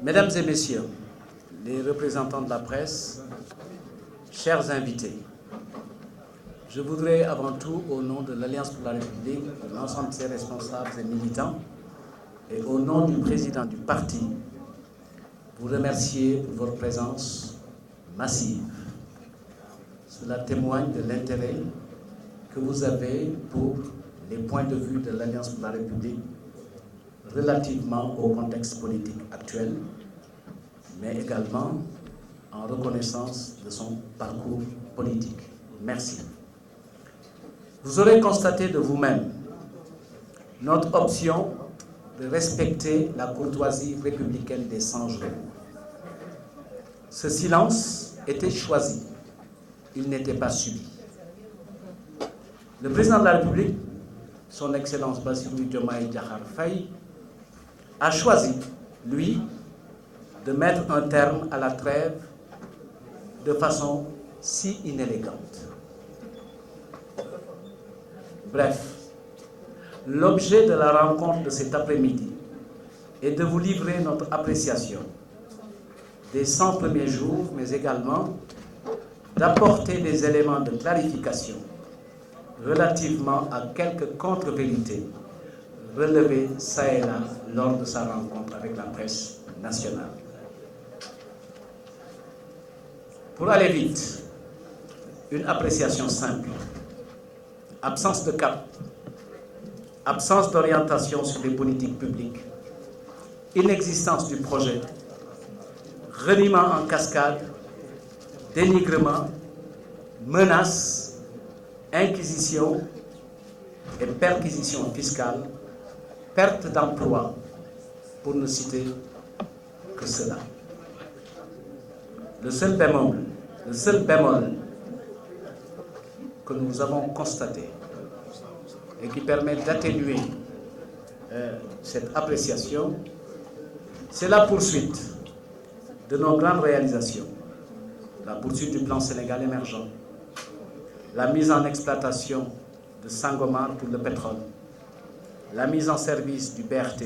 Mesdames et messieurs, les représentants de la presse, chers invités, je voudrais avant tout, au nom de l'Alliance pour la République, de l'ensemble de ses responsables et militants, et au nom du président du parti, vous remercier pour votre présence massive. Cela témoigne de l'intérêt que vous avez pour les points de vue de l'Alliance pour la République relativement au contexte politique actuel, mais également en reconnaissance de son parcours politique. Merci. Vous aurez constaté de vous-même notre option de respecter la courtoisie républicaine des 100 jours. Ce silence était choisi, il n'était pas subi. Le président de la République, son Excellence Bassirou Diomaye Diakhar Faye, a choisi, lui, de mettre un terme à la trêve de façon si inélégante. Bref, l'objet de la rencontre de cet après-midi est de vous livrer notre appréciation des 100 premiers jours, mais également d'apporter des éléments de clarification relativement à quelques contre-vérités relevées ça et là lors de sa rencontre avec la presse nationale. Pour aller vite, une appréciation simple. Absence de cap, absence d'orientation sur les politiques publiques, inexistence du projet, reniement en cascade, dénigrement, menaces, inquisition et perquisition fiscale, perte d'emploi, pour ne citer que cela. Le seul bémol que nous avons constaté et qui permet d'atténuer cette appréciation, c'est la poursuite de nos grandes réalisations, la poursuite du plan Sénégal émergent, la mise en exploitation de Sangomar pour le pétrole, la mise en service du BRT,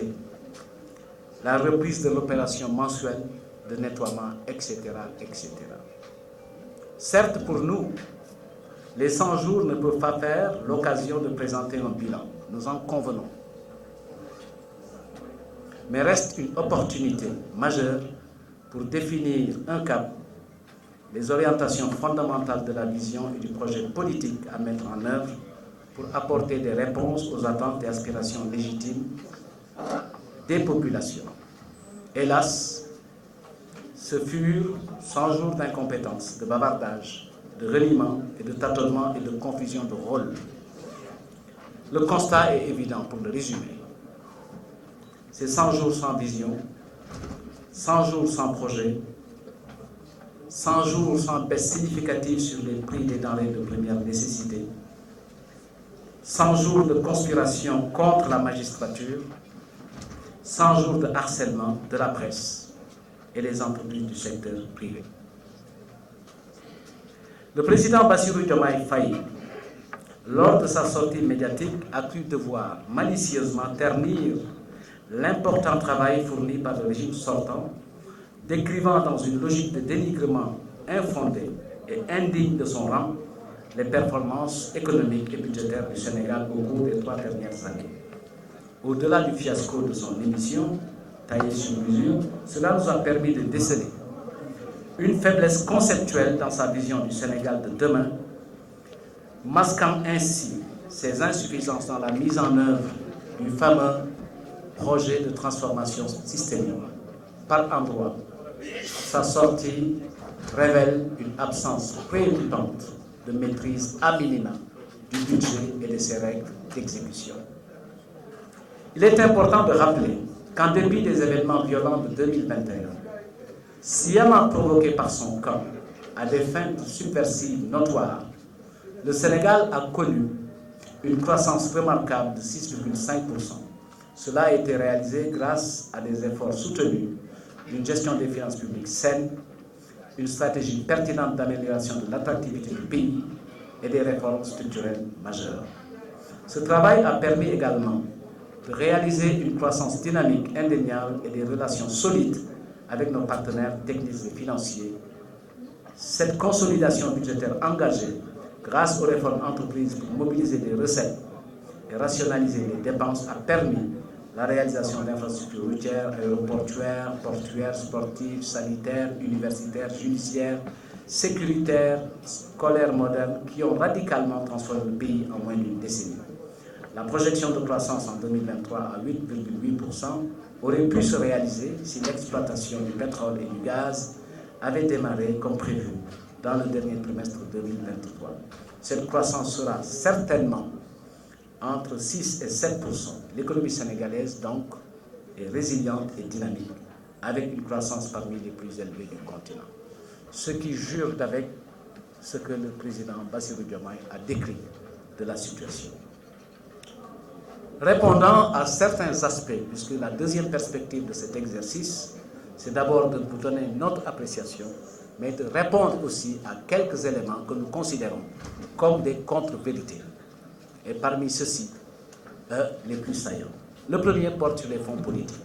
la reprise de l'opération mensuelle de nettoiement, etc., etc. Certes, pour nous, les 100 jours ne peuvent pas faire l'occasion de présenter un bilan, nous en convenons. Mais reste une opportunité majeure pour définir un cap, les orientations fondamentales de la vision et du projet politique à mettre en œuvre pour apporter des réponses aux attentes et aspirations légitimes des populations. Hélas, ce furent 100 jours d'incompétence, de bavardage, de reniement et de tâtonnement et de confusion de rôle. Le constat est évident pour le résumer. C'est 100 jours sans vision, 100 jours sans projet, 100 jours sans baisse significative sur les prix des denrées de première nécessité, 100 jours de conspiration contre la magistrature, 100 jours de harcèlement de la presse et les entreprises du secteur privé. Le président Bassirou Diomaye Faye, lors de sa sortie médiatique, a cru devoir malicieusement ternir l'important travail fourni par le régime sortant, décrivant dans une logique de dénigrement infondée et indigne de son rang les performances économiques et budgétaires du Sénégal au cours des 3 dernières années. Au-delà du fiasco de son émission, taillée sur mesure, cela nous a permis de déceler une faiblesse conceptuelle dans sa vision du Sénégal de demain, masquant ainsi ses insuffisances dans la mise en œuvre du fameux projet de transformation systémique. Par endroits, sa sortie révèle une absence préoccupante de maîtrise à minima du budget et de ses règles d'exécution. Il est important de rappeler qu'en dépit des événements violents de 2021, sciemment provoqués par son camp à des fins subversives notoires, le Sénégal a connu une croissance remarquable de 6,5%. Cela a été réalisé grâce à des efforts soutenus d'une gestion des finances publiques saine, une stratégie pertinente d'amélioration de l'attractivité du pays et des réformes structurelles majeures. Ce travail a permis également de réaliser une croissance dynamique indéniable et des relations solides avec nos partenaires techniques et financiers. Cette consolidation budgétaire engagée grâce aux réformes entreprises pour mobiliser des recettes et rationaliser les dépenses a permis la réalisation d'infrastructures routières, aéroportuaires, portuaires, sportives, sanitaires, universitaires, judiciaires, sécuritaires, scolaires modernes qui ont radicalement transformé le pays en moins d'une décennie. La projection de croissance en 2023 à 8,8% aurait pu se réaliser si l'exploitation du pétrole et du gaz avait démarré comme prévu dans le dernier trimestre 2023. Cette croissance sera certainement entre 6 et 7%. L'économie sénégalaise, donc, est résiliente et dynamique, avec une croissance parmi les plus élevées du continent. Ce qui jure d'avec ce que le président Bassirou Diomaye a décrit de la situation. Répondant à certains aspects, puisque la deuxième perspective de cet exercice, c'est d'abord de vous donner notre appréciation, mais de répondre aussi à quelques éléments que nous considérons comme des contre-vérités. Et parmi ceux-ci, les plus saillants. Le premier porte sur les fonds politiques.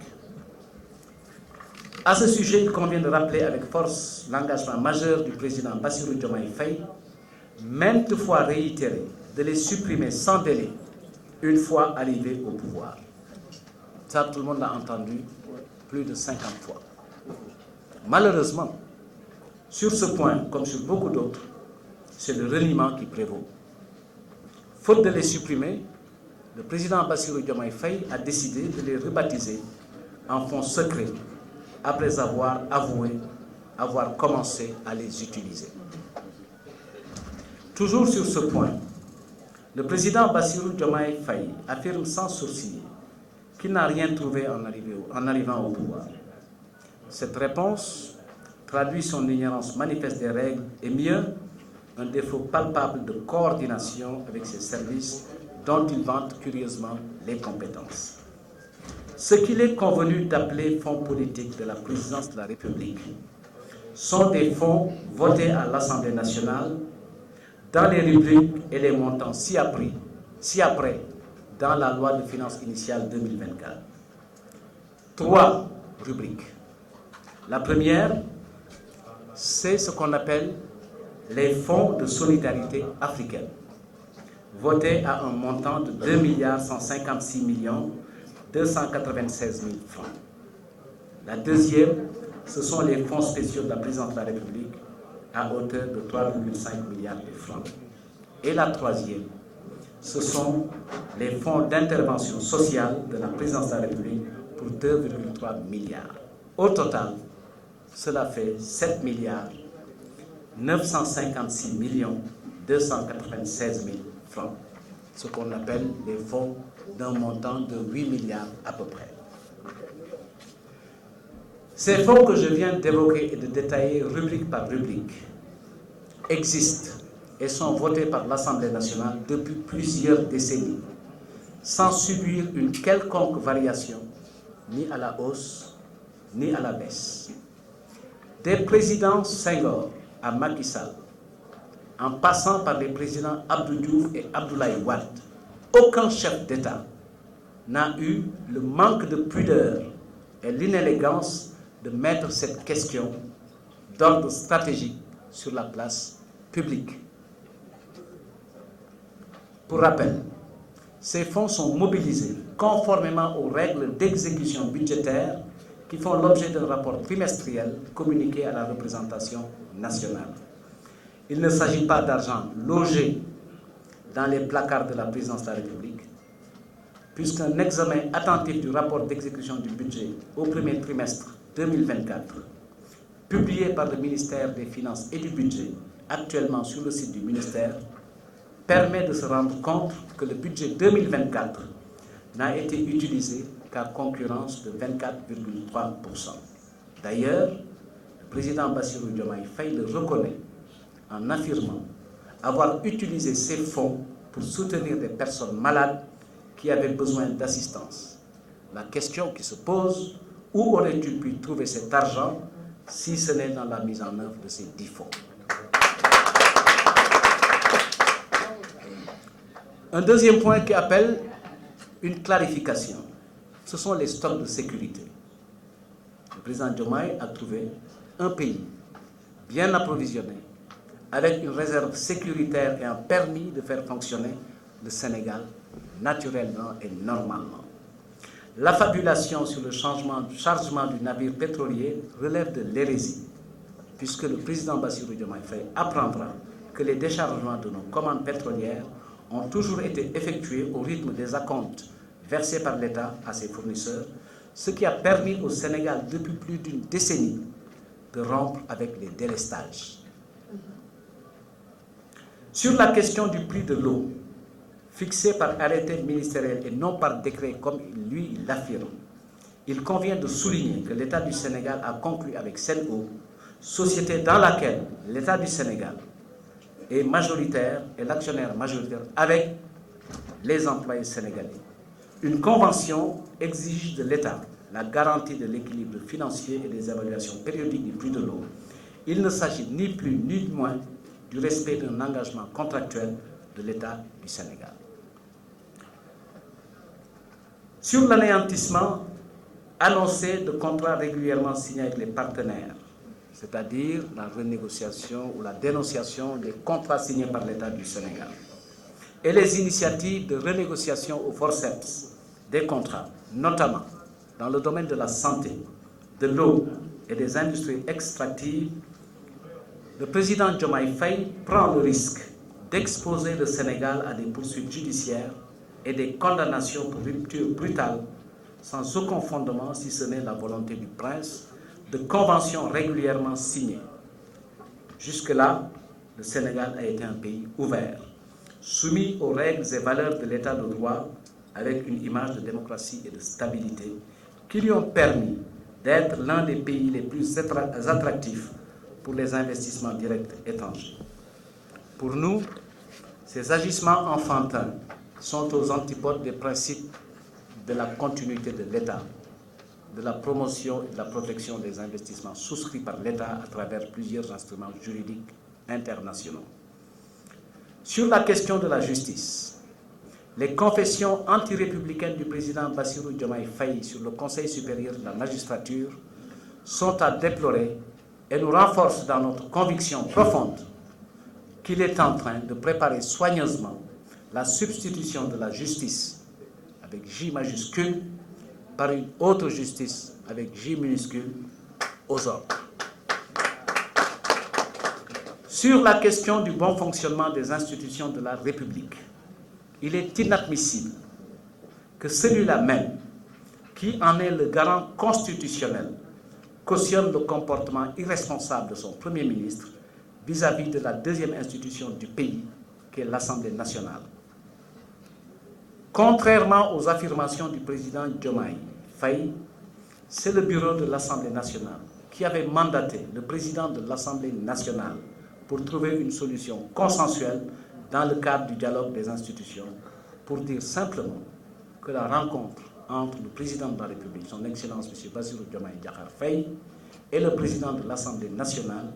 À ce sujet, il convient de rappeler avec force l'engagement majeur du président Bassirou Diomaye Faye, maintes fois réitéré, de les supprimer sans délai, une fois arrivé au pouvoir. Ça, tout le monde l'a entendu plus de 50 fois. Malheureusement, sur ce point, comme sur beaucoup d'autres, c'est le reniement qui prévaut. Faute de les supprimer, le président Bassirou Diomaye Faye a décidé de les rebaptiser en fonds secrets après avoir avoué avoir commencé à les utiliser. Toujours sur ce point, le président Bassirou Diomaye Faye affirme sans sourciller qu'il n'a rien trouvé en arrivant au pouvoir. Cette réponse traduit son ignorance manifeste des règles et mieux, un défaut palpable de coordination avec ses services dont il vante curieusement les compétences. Ce qu'il est convenu d'appeler fonds politiques de la présidence de la République sont des fonds votés à l'Assemblée nationale dans les rubriques et les montants ci-après dans la loi de finances initiale 2024. 3 rubriques. La première, c'est ce qu'on appelle les fonds de solidarité africaine, votés à un montant de 2,156 296 000 francs. La deuxième, ce sont les fonds spéciaux de la présidence de la République à hauteur de 3,5 milliards de francs. Et la troisième, ce sont les fonds d'intervention sociale de la présidence de la République pour 2,3 milliards. Au total, cela fait 7 milliards 956 296 000 francs, ce qu'on appelle les fonds d'un montant de 8 milliards à peu près. Ces fonds que je viens d'évoquer et de détailler rubrique par rubrique existent et sont votés par l'Assemblée nationale depuis plusieurs décennies, sans subir une quelconque variation, ni à la hausse, ni à la baisse. Des présidents Senghor à Macky Sall, en passant par les présidents Abdou Diouf et Abdoulaye Wade, aucun chef d'État n'a eu le manque de pudeur et l'inélégance de mettre cette question d'ordre stratégique sur la place publique. Pour rappel, ces fonds sont mobilisés conformément aux règles d'exécution budgétaire qui font l'objet d'un rapport trimestriel communiqué à la représentation nationale. Il ne s'agit pas d'argent logé dans les placards de la présidence de la République, puisqu'un examen attentif du rapport d'exécution du budget au premier trimestre 2024, publié par le ministère des Finances et du Budget, actuellement sur le site du ministère, permet de se rendre compte que le budget 2024 n'a été utilisé qu'à concurrence de 24,3%. D'ailleurs, le président Bassirou Diomaye Faye le reconnaît en affirmant avoir utilisé ces fonds pour soutenir des personnes malades qui avaient besoin d'assistance. La question qui se pose, où aurait-il pu trouver cet argent si ce n'est dans la mise en œuvre de ces 10 fonds? Un deuxième point qui appelle une clarification, ce sont les stocks de sécurité. le président Diomaye a trouvé un pays bien approvisionné, avec une réserve sécuritaire et un permis de faire fonctionner le Sénégal naturellement et normalement. L'affabulation sur le chargement du navire pétrolier relève de l'hérésie, puisque le président Bassirou Diomaye Faye apprendra que les déchargements de nos commandes pétrolières ont toujours été effectués au rythme des acomptes versés par l'État à ses fournisseurs, ce qui a permis au Sénégal depuis plus d'une décennie de rompre avec les délestages. Sur la question du prix de l'eau, fixé par arrêté ministériel et non par décret comme lui l'affirme, il convient de souligner que l'État du Sénégal a conclu avec Sen'Eau, société dans laquelle l'État du Sénégal est majoritaire et l'actionnaire majoritaire avec les employés sénégalais. Une convention exige de l'État la garantie de l'équilibre financier et des évaluations périodiques du prix de l'eau. Il ne s'agit ni plus ni moins du respect d'un engagement contractuel de l'État du Sénégal. Sur l'anéantissement annoncé de contrats régulièrement signés avec les partenaires, c'est-à-dire la renégociation ou la dénonciation des contrats signés par l'État du Sénégal, et les initiatives de renégociation au forceps des contrats, notamment dans le domaine de la santé, de l'eau et des industries extractives, le président Diomaye Faye prend le risque d'exposer le Sénégal à des poursuites judiciaires et des condamnations pour rupture brutale, sans aucun fondement si ce n'est la volonté du prince, de conventions régulièrement signées. Jusque-là, le Sénégal a été un pays ouvert, soumis aux règles et valeurs de l'État de droit, avec une image de démocratie et de stabilité qui lui ont permis d'être l'un des pays les plus attractifs pour les investissements directs étrangers. Pour nous, ces agissements enfantins sont aux antipodes des principes de la continuité de l'État, de la promotion et de la protection des investissements souscrits par l'État à travers plusieurs instruments juridiques internationaux. Sur la question de la justice, les confessions antirépublicaines du président Bassirou Diomaye Faye sur le Conseil supérieur de la magistrature sont à déplorer et nous renforcent dans notre conviction profonde qu'il est en train de préparer soigneusement la substitution de la justice avec J majuscule par une autre justice avec J minuscule aux ordres. Sur la question du bon fonctionnement des institutions de la République, il est inadmissible que celui-là même, qui en est le garant constitutionnel, cautionne le comportement irresponsable de son Premier ministre vis-à-vis de la deuxième institution du pays, qui est l'Assemblée nationale. Contrairement aux affirmations du président Diomaye Faye, c'est le bureau de l'Assemblée nationale qui avait mandaté le président de l'Assemblée nationale pour trouver une solution consensuelle dans le cadre du dialogue des institutions, pour dire simplement que la rencontre entre le président de la République, son Excellence M. Bassirou Diomaye Diakhar Faye, et le président de l'Assemblée nationale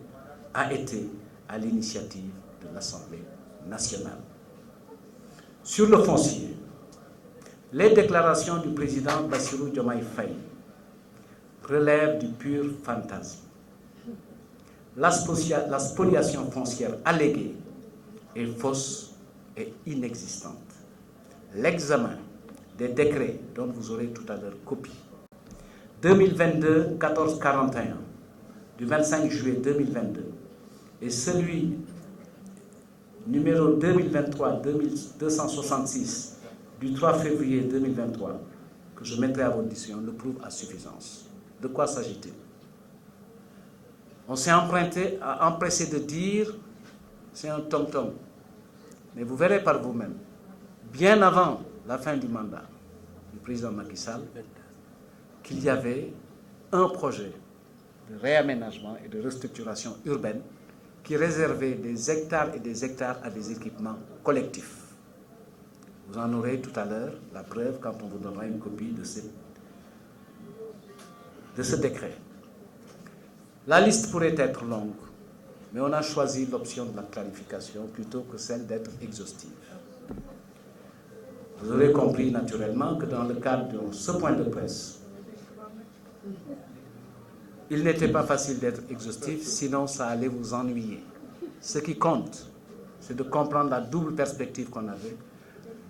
a été à l'initiative de l'Assemblée nationale. Sur le foncier, les déclarations du président Bassirou Diomaye Faye relèvent du pur fantasme. La spoliation foncière alléguée est fausse et inexistante. L'examen des décrets dont vous aurez tout à l'heure copie, 2022-1441 du 25 juillet 2022 et celui numéro 2023-2266 du 3 février 2023 que je mettrai à votre disposition le prouve à suffisance. De quoi s'agit-il? On s'est empressé de dire c'est un tom-tom. Mais vous verrez par vous-même, bien avant la fin du mandat du président Macky Sall, qu'il y avait un projet de réaménagement et de restructuration urbaine qui réservait des hectares et des hectares à des équipements collectifs. Vous en aurez tout à l'heure la preuve quand on vous donnera une copie de ce décret. La liste pourrait être longue, mais on a choisi l'option de la clarification plutôt que celle d'être exhaustive. Vous aurez compris naturellement que dans le cadre de ce point de presse, Il n'était pas facile d'être exhaustif, sinon ça allait vous ennuyer. Ce qui compte, c'est de comprendre la double perspective qu'on avait.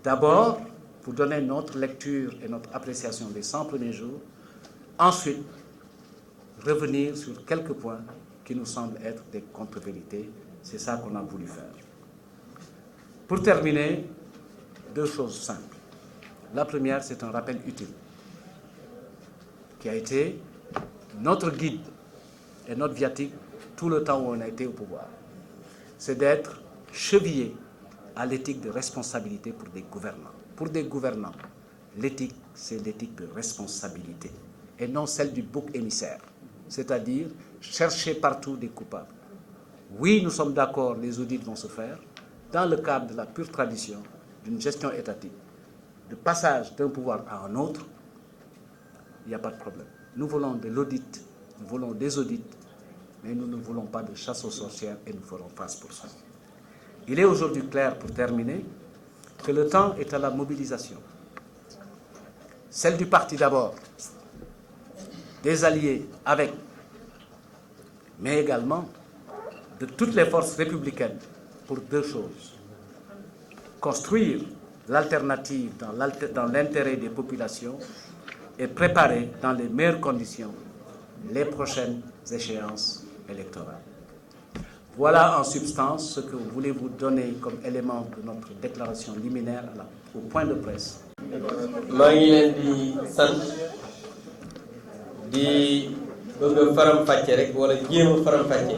D'abord, pour donner notre lecture et notre appréciation des 100 premiers jours. Ensuite, revenir sur quelques points qui nous semblent être des contre-vérités. C'est ça qu'on a voulu faire. Pour terminer, deux choses simples. La première, c'est un rappel utile qui a été notre guide et notre viatique tout le temps où on a été au pouvoir. C'est d'être chevillé à l'éthique de responsabilité pour des gouvernants. Pour des gouvernants, l'éthique, c'est l'éthique de responsabilité et non celle du bouc émissaire, c'est-à-dire chercher partout des coupables. Oui, nous sommes d'accord, les audits vont se faire dans le cadre de la pure tradition d'une gestion étatique, de passage d'un pouvoir à un autre. Il n'y a pas de problème. Nous voulons de l'audit, nous voulons des audits, mais nous ne voulons pas de chasse aux sorcières et nous ferons face pour ça. Il est aujourd'hui clair, pour terminer, que le temps est à la mobilisation. Celle du parti d'abord, des alliés avec, mais également de toutes les forces républicaines pour deux choses. Construire l'alternative dans l'intérêt des populations et préparer dans les meilleures conditions les prochaines échéances électorales. Voilà en substance ce que voulez vous donner comme élément de notre déclaration liminaire au point de presse. maa ngi leen di sant di bëgg a faram-fàcce rek wala jéem a faram-fàcce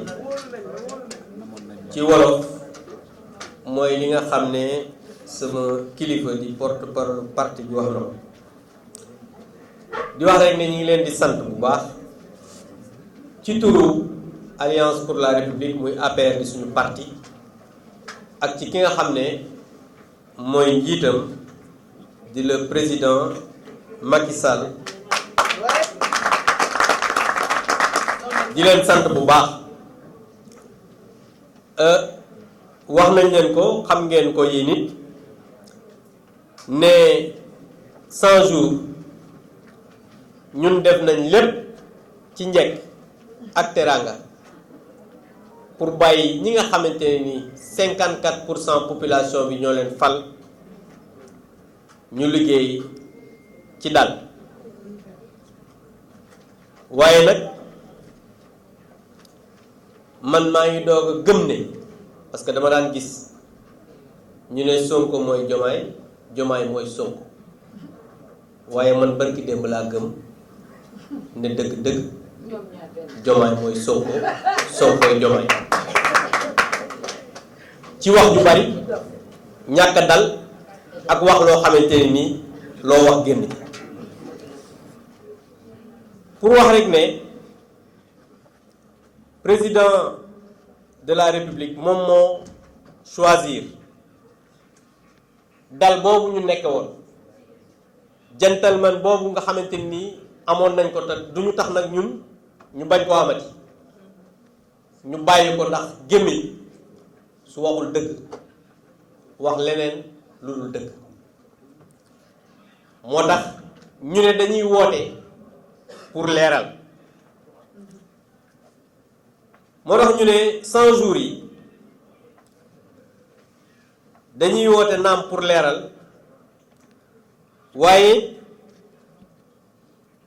ci wolof mooy li nga xam ne sama kilifa di porte-parole parti bi wax na ko di wax rek ne ñu ngi leen di sant bu baax ci turu Alliance pour la République muy APR di suñu parti ak ci ki nga xam ne mooy njiitam di le président Macky Sall di leen sant bu baax wax nañ leen ko xam ngeen ko yi nit ne 100 jours ñun def nañ lépp ci njëkk ak teranga pour bàyyi ñi nga xamante ne ni 54% population bi ñoo leen fal ñu liggéey ci dal waaye nag man maa ngi doog a gëm ne parce que dama daan gis ñu ne Sonko mooy Jomaay Jomaay mooy Sonko waaye man barki démb laa gëm ne dëgg-dëgg Jomaay mooy Sonko Sonkoy Jomaay ci wax ju bari ñàkk a dal ak wax loo xamante ne nii loo wax génn ci pour wax rek ne président de la République moom moo choisir dal boobu ñu nekk woon gentleman boobu nga xamante ni amoon nañ ko te duñu tax nag ñun ñu bañ koo amati ñu bàyyi ko ndax gémmiñ su waxul dëgg wax leneen lu dul dëgg moo tax ñu ne dañuy woote pour leeral moo tax ñu ne 100 jours yi dañuy woote naam pour leeral waaye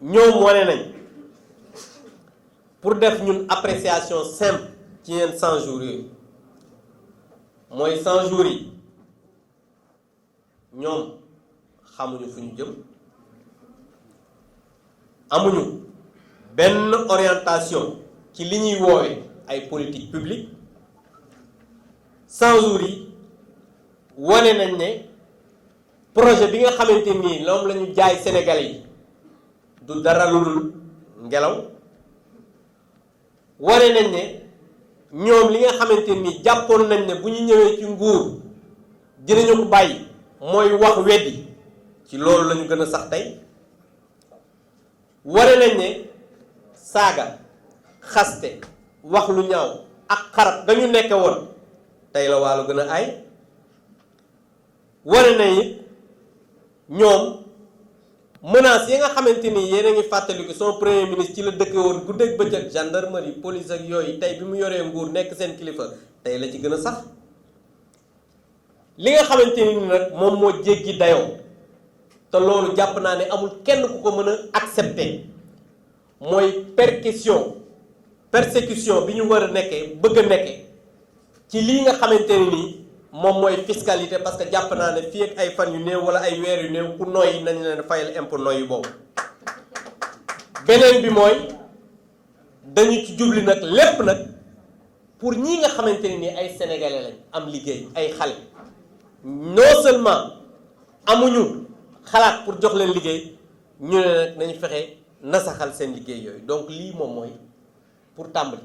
ñoom wane nañ pour def ñun appréciation simple ci yenn 100 jours yooyu mooy 100 jours yi ñoom xamuñu fu ñu jëm amuñu benn orientation ci li ñuy woowee ay politique publique 100 jours yi wane nañ ne projet bi nga xamante nii loom la ñu jaay Sénégalais yi du dara lu dul ngelaw wane nañ ne ñoom li nga xamante nii jàppoon nañ ne bu ñu ñëwee ci nguur dinañu ko bàyyi mooy wax weddi ci loolu lañu gën a sax tey wane nañ ne saaga xaste wax lu ñaaw ak xarab dañu nekk woon tey la waalo gën a ay wane nañ it ñoom menaces yi nga xamante ni yéen a ngi fàttaliku son premier ministre ci la dëkk woon guddeeg bëccëg gendarmerie police ak yooyu tey bi mu yoree nguur nekk seen kilifa tey la ci gën a sax li nga xamante ni nag moom moo jéggi dayoo te loolu jàpp naa ne amul kenn ku ko mën a accepter mooy persécution bi ñu war a nekkee bëgg a nekkee ci lii nga xamante ne nii moom mooy fiscalité parce que jàpp naa ne fii ak ay fan yu néew wala ay weer yu néew ku nooyi nañ leen fayal impôt nooyi boobu. beneen bi mooy dañu ci jubli nag lépp nag pour ñi nga xamante ne nii ay sénégalais lañ am liggéey ay xale non seulement amuñu xalaat pour jox leen liggéey ñu ne nag nañu fexe nasaxal seen liggéey yooyu donc lii moom mooy pour tàmbali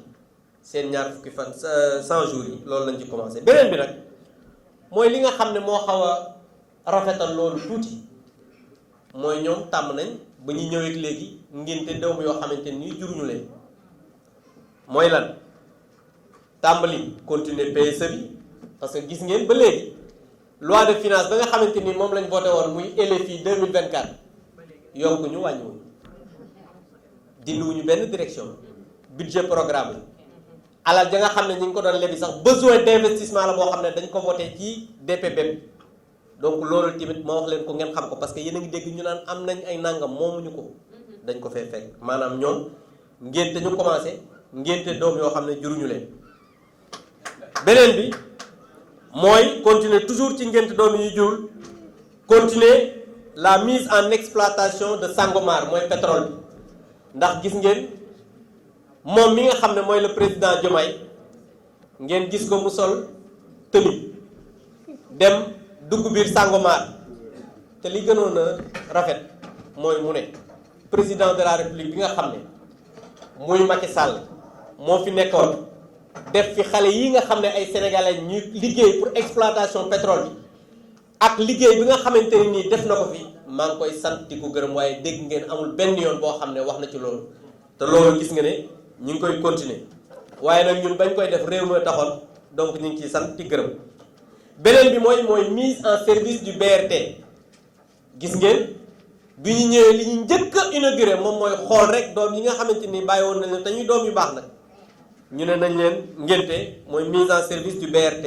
seen ñaar fukki fan 100 jours yi loolu lañ ci commencé. beneen bi nag mooy li nga xam ne moo xaw a rafetal loolu tuuti mooy ñoom tàmm nañ ba ñu ñëwee léegi ngénte doom yoo xamante ni juruñu leen mooy lan tàmbali continuer PSE bi parce que gis ngeen ba léegi loi de finance ba nga xamante ni moom lañ voté woon muy LFI 2024 yokkuñu wàññiwuñu dindiwuñu benn direction budget programme la alal ja nga xam ne ñu ngi ko doon lebi sax besoin d'investissement la boo xam ne dañ ko voté ci DPB donc loolu tamit moo wax leen ko ngeen xam ko parce que yéen a ngi dégg ñu naan am nañ ay nangam moomuñu ko dañ ko fee fekk maanaam ñoom ngénte ñu commencé ngénte doom yoo xam ne juruñu leen. beneen bi mooy continuer toujours ci ngénte doom yi jurul continuer la mise en exploitation de Sangomar mooy pétrole bi ndax gis ngeen moom mi nga xam ne mooy le président Diomaye ngeen gis ko mu sol tenue dem dugg biir Sangomar te li gënoon a rafet mooy mu ne président de la république bi nga xam ne muy Macky Sall moo fi nekkoon def fi xale yi nga xam ne ay sénégalais ñuy liggéey pour exploitation pétrole bi ak liggéey bi nga xamante ne nii def na ko fi maa ngi koy sant di ko gërëm waaye dégg ngeen amul benn yoon boo xam ne wax na ci loolu te loolu gis nga ne ñu ngi koy continuer waaye nag ñun bañ koy def réew mi taxoon donc ñu ngi ciy sant di gërëm. beneen bi mooy mise en service du BRT gis ngeen bi ñu ñëwee li ñu njëkk a inauguré moom mooy xool rek doom yi nga xamante ni bàyyi woon nañ leen te ñuy doom yu baax nag ñu ne nañ leen ngénte mooy mise en service du BRT.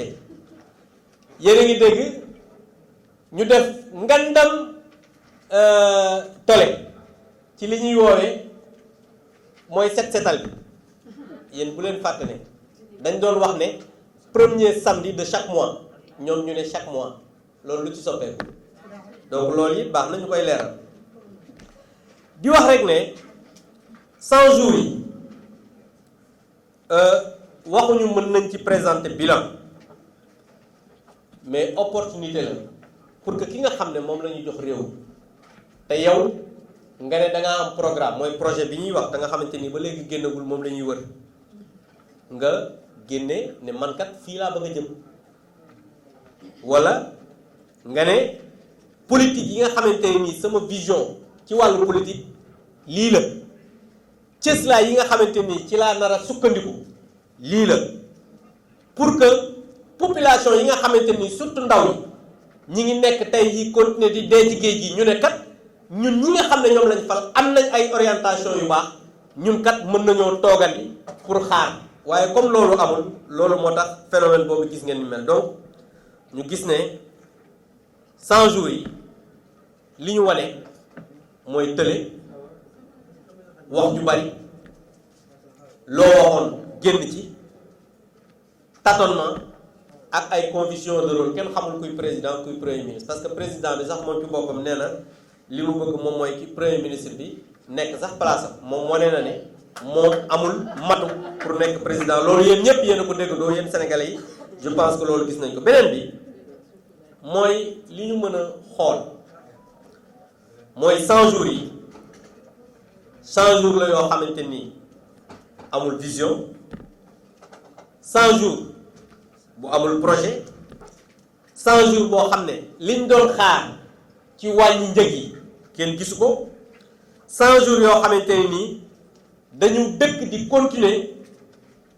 yéen a ngi dégg ñu def ngandam tole ci li ñuy woowee mooy set setal bi yéen bu leen fàtte ne dañ doon wax ne premier samedi de chaque mois ñoom ñu ne chaque mois loolu lu ci soppeeku donc loolu it baax na ñu koy leeral di wax rek ne 100 jours yi waxuñu mën nañ ci présenter bilan mais opportunité la pour que ki nga xam ne moom la ñuy jox réew te yow nga ne da ngaa am programme mooy projet bi ñuy wax da nga xamante ni ba léegi génnagul moom la ñuy wër nga génne ne man kat fii laa bëgg a jëm wala nga ne politique yi nga xamante ne nii sama vision ci wàllu politique lii la cëslaa yi nga xamante nii ci laa nar a sukkandiku lii la pour que population yi nga xamante nii surtout ndaw yi ñi ngi nekk tey yi continuer di dee ci géej gi ñu ne kat ñun ñi nga xam ne ñoom lañ fal am nañ ay orientation yu baax ñun kat mën nañoo toogandi pour xaar waaye comme loolu amul loolu moo tax phénomène boobu gis ngeen ni mel donc ñu gis ne 100 jours yi li ñu wane mooy tële wax ju bari loo waxoon génn ci tâtonnement ak ay confusion de rôle kenn xamul kuy président kuy premier ministre parce que président bi sax moom ci boppam nee na li mu bëgg moom mooy ki premier ministre bi nekk sax place am moom wane na ne moom amul matu pour nekk président loolu yéen ñëpp yéen a ko déggandoo yéen sénégalais yi je pense que loolu gis nañ ko beneen bi mooy li ñu mën a xool mooy 100 jours yi 100 jours la yoo xamante ni amul vision 100 jours bu amul projet 100 jours boo xam ne liñ doon xaar ci wàññi njëg yi kenn gisu ko 100 jours yoo xamante ne nii dañu dëkk di continuer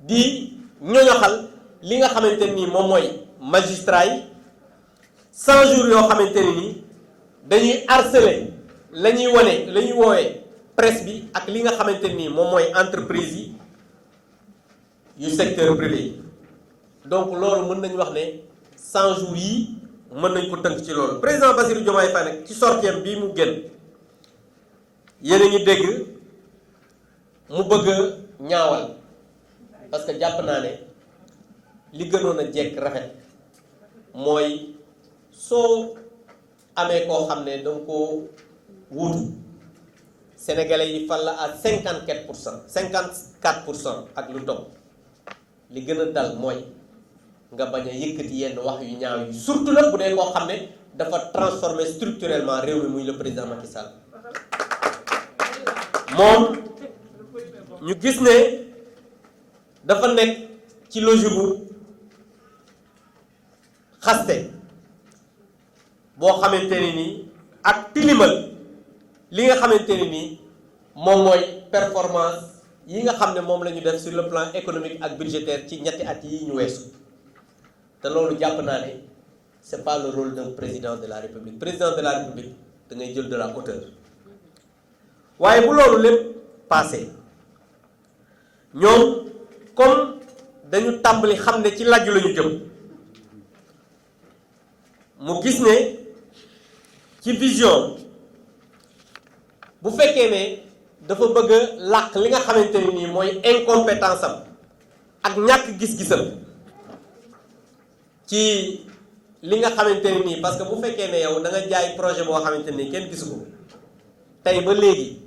di ñoñoxal li nga xamante nii moom mooy magistrat yi 100 jours yoo xamante ne nii dañuy harceler la ñuy wane la ñuy woowee presse bi ak li nga xamante nii moom mooy entreprise yi yu secteur privé yi donc loolu mën nañu wax ne 100 jours yi mën nañ ko tënk ci loolu. président Bassirou Diomaye Faye nag ci sortiem bii mu génn yéen a ngi dégg mu bëgg a ñaawal parce que jàpp naa ne li gënoon a jekk rafet mooy soo amee koo xam ne danga ko wuutu sénégalais yi fal la à 54% ak lu topp li gën a dal mooy nga bañ a yëkkati yenn wax yu ñaaw yi surtout nag bu dee koo xam ne dafa transformer structurellement réew mi muy le président Macky Sall moom ñu gis ne dafa nekk ci logique bu xaste boo xamante ni nii ak tilimal li nga xamante ni nii moom mooy performance yi nga xam ne moom la ñu def sur le plan économique ak budgétaire ci ñetti at yi ñu weesu te loolu jàpp naa ne c'est pas le rôle d'un président de la République président de la République da ngay jël de la hauteur waaye bu loolu lépp passé ñoom comme dañu tàmbali xam ne ci lajju la ñu jëm mu gis ne ci vision bu fekkee ne dafa bëgg a làq li nga xamante ni nii mooy incompétence am ak ñàkk gis-gisam ci li nga xamante ni nii parce que bu fekkee ne yow da nga jaay projet boo xamante ni kenn gisu ko tey ba léegi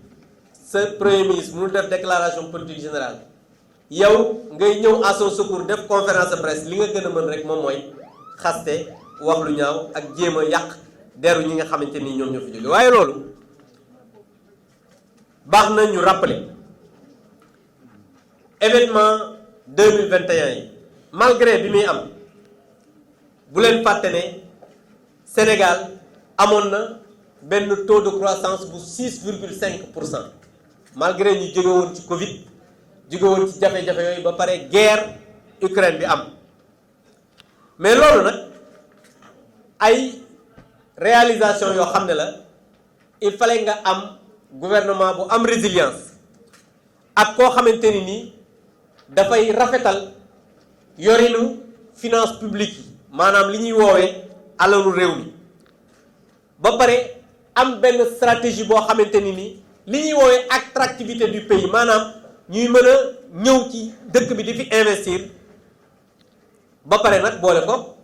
sa premier ministre mënul def déclaration politique générale yow ngay ñëw à son secours def conférence de presse li nga gën a mën rek moom mooy xaste wax lu ñaaw ak jéem a yàq deru ñi nga xamante ni ñoom ñoo fi jóge waaye loolu baax na ñu rappeler événement 2021 yi malgré bi muy am bu leen fàtte ne Sénégal amoon na benn taux de croissance bu 6,5% malgré ñu jóge woon ci Covid jóge woon ci jafe-jafe yooyu ba pare guerre Ukraine bi am mais loolu nag ay réalisation yoo xam ne la il fallait nga am gouvernement bu am résilience ak koo xamante ni nii dafay rafetal yorinu finance publique yi maanaam li ñuy woowee alalu réew mi ba pare am benn stratégie boo xamante ni nii li ñuy woowee attractivité du pays maanaam ñuy mën a ñëw ci dëkk bi di fi investir ba pare nag boole ko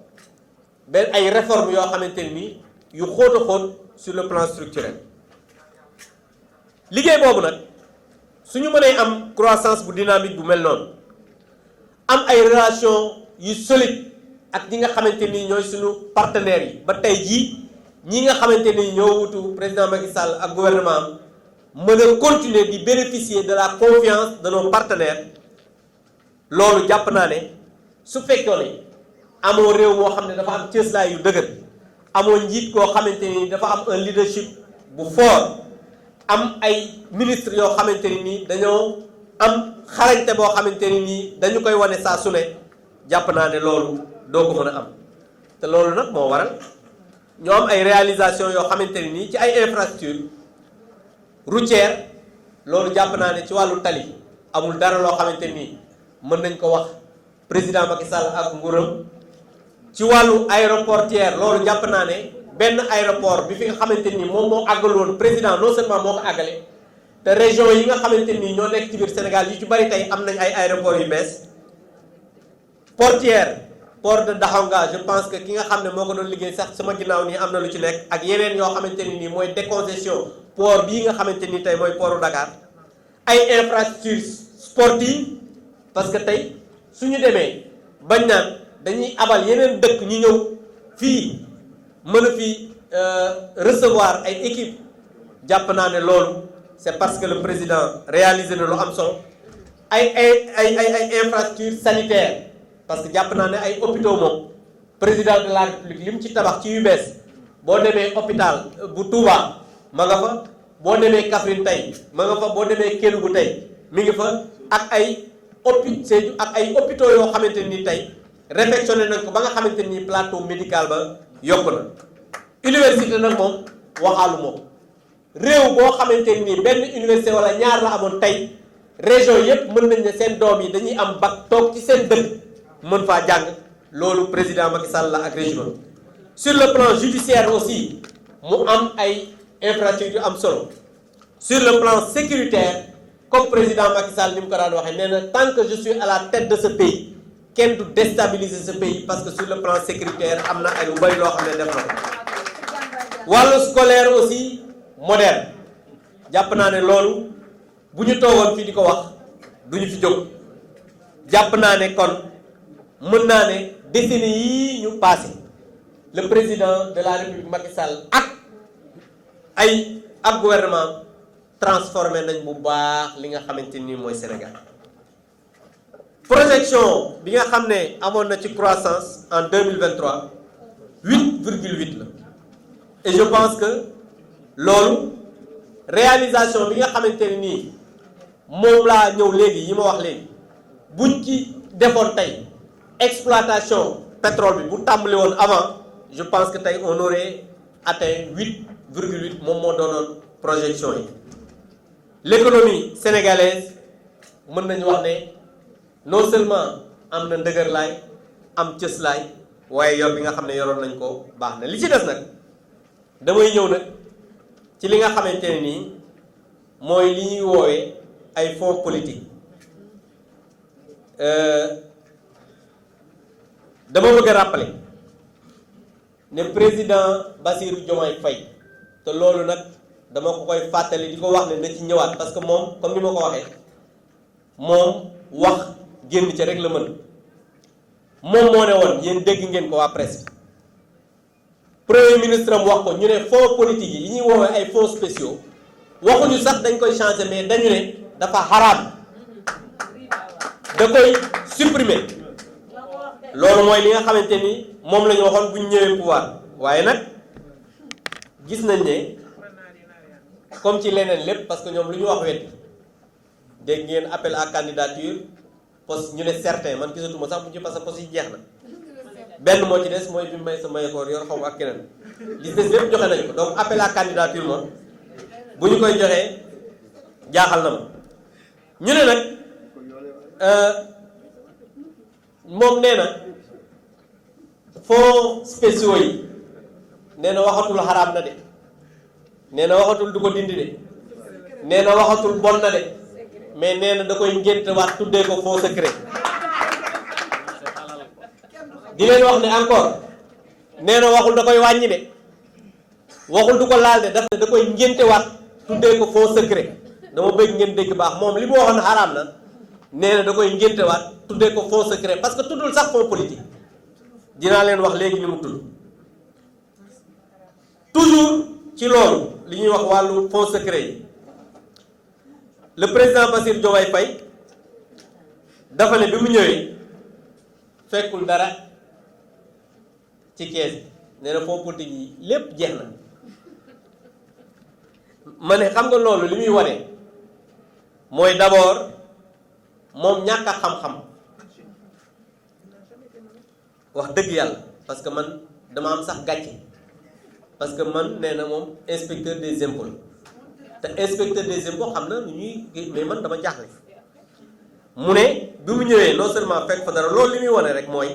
benn ay réformes yoo xamante ni nii yu xóot a xóot sur le plan structurel liggéey boobu nag suñu mënee am croissance bu dynamique bu mel noonu am ay relation yu solide ak ñi nga xamante ni ñooy suñu partenaires yi ba tey jii ñi nga xamante ni ñoo wutu président Macky Sall ak gouvernement am mën a continuer di bénéficier de la confiance de nos partenaires loolu jàpp naa ne su fekkoon ne amoo réew moo xam ne dafa am cëslaay yu dëgër amoo njiit koo xamante ni dafa am un leadership bu fort am ay ministre yoo xamante ni nii dañoo am xarañte boo xamante ni nii dañu koy wane saa su ne jàpp naa ne loolu doo ko mën a am te loolu nag moo waral ñoo am ay réalisation yoo xamante ni nii ci ay infrastructure routière loolu jàpp naa ne ci wàllu tali amul dara loo xamante nii mën nañ ko wax président Macky Sall ak nguuram ci wàllu aéroportière loolu jàpp naa ne benn aéroport bi fi nga xamante ni moom moo àggal woon président non seulement moo ko àggale te région yi nga xamante ni ñoo nekk ci biir Sénégal yu ci bari tey am nañ ay aéroport yu bees portière port de Daxonga je pense que ki nga xam ne moo ko doon liggéey sax sama ginnaaw nii am na lu ci nekk ak yeneen yoo xamante ni nii mooy décongestion port bii nga xamante ni tey mooy portu Dakar ay infrastructures sportives parce que tey suñu demee bañ naan dañuy abal yeneen dëkk ñu ñëw fii mën a fi recevoir ay équipe jàpp naa ne loolu c'est parce que le président réalisé na lu am solo ay infrastructures sanitaires parce que jàpp naa ne ay hôpitaux moom président de la république li mu ci tabax ci yu bees boo demee hôpital bu Touba ma nga fa boo demee Kaffrine tey ma nga fa boo demee Kédougou tey mi ngi fa ak ay hôpitaux yoo xamante ni tey réfectionné nañ ko ba nga xamante ni plateau médical ba yokku na université nag moom waxaalu moom réew boo xamante ni benn université wala ñaar la amoon tey région yépp mën nañ ne seen doom yi dañuy am bac toog ci seen dëkk mën faa jàng loolu président Macky Sall la ak régime. Sur le plan judiciaire aussi mu am ay infrastructures yu am solo. Sur le plan sécuritaire comme président Macky Sall ni mu ko daan waxee nee na tant que je suis à la tête de ce pays kenn du déstabiliser ce pays parce que sur le plan sécuritaire am na ay lu bari loo xam ne def na ko. wàllu scolaire aussi moderne jàpp naa ne loolu bu ñu toogoon fii di ko wax du ñu fi jóg jàpp naa ne kon mën naa ne décennie yii ñu passé le président de la République Macky Sall ak gouvernement transformé nañ bu baax li nga xamante ni mooy Sénégal. projection bi nga xam ne amoon na ci croissance en 2023 8,8 la et je pense que loolu réalisation bi nga xamante ne nii moom laa ñëw léegi yi ma wax léegi buñ ci defoon tey exploitation pétrole bi bu tàmbali woon avant je pense que tey on aurait atteint 8,8 moom moo doonoon projection yi. l'économie sénégalaise mën nañu wax ne non seulement am na ndëgërlaay am cëslaay waaye yor bi nga xam ne yoroon nañ ko baax na li ci des nag damay ñëw nag ci li nga xamante ne nii mooy li ñuy woowee ay fonds politique dama bëgg a rappeler ne président Bassirou Diomaye Faye te loolu nag dama ko koy fàttali di ko wax ne na ci ñëwaat parce que moom comme ni ma ko waxee moom wax génn ca rek la mën moom moo ne woon yéen dégg ngeen ko waa presse premier ministre am wax ko ñu ne fonds politique yi ñuy woowee ay fonds spéciaux waxuñu sax dañ koy changer mais dañu ne dafa xaraam da koy supprimer loolu mooy li nga xamante ni moom la ñu waxoon bu ñu ñëwee pouvoir waaye nag gis nañ ne comme ci leneen lépp parce que ñoom lu ñu wax wet dégg ngeen appel à candidature poste ñu ne certain man gisatuma sax bu ci parce que poste yi jeex na benn moo ci des mooy bi may sa mayekoor yor xaw ak keneen li des lépp joxe nañu ko donc appel à candidature moom bu ñu koy joxee jaaxal na ma ñu ne nag moom nee na fonds spéciaux yi nee na waxatul xaraam na de nee na waxatul du ko dindi de nee na waxatul bon na de mais nee na da koy ngénte waat tuddee ko fonds secret di leen wax ne encore nee na waxul da koy wàññi de waxul du ko laal de daf ne da koy ngénte waat tuddee ko fonds secret dama bëgg ngeen dégg baax moom li mu waxoon xaraam na nee na da koy ngénte waat tuddee ko fonds secret parce que tuddul sax fonds politique dinaa leen wax léegi li mu tudd toujours ci loolu li ñuy wax wàllu fonds secret yi le président Bassirou Diomaye Faye dafa ne bi mu ñëwee fekkul dara ci kees bi nee na fonds politique yi lépp jeex na ma ne xam nga loolu li muy wane mooy d'abord moom ñàkk a xam-xam wax dëgg yàlla parce que man dama am sax gàcce parce que man nee na moom inspecteur des impôts te inspecteur des impôts xam na nu ñuy mais man dama jaaxle mu ne bi mu ñëwee non seulement fekk fa dara loolu li muy wane rek mooy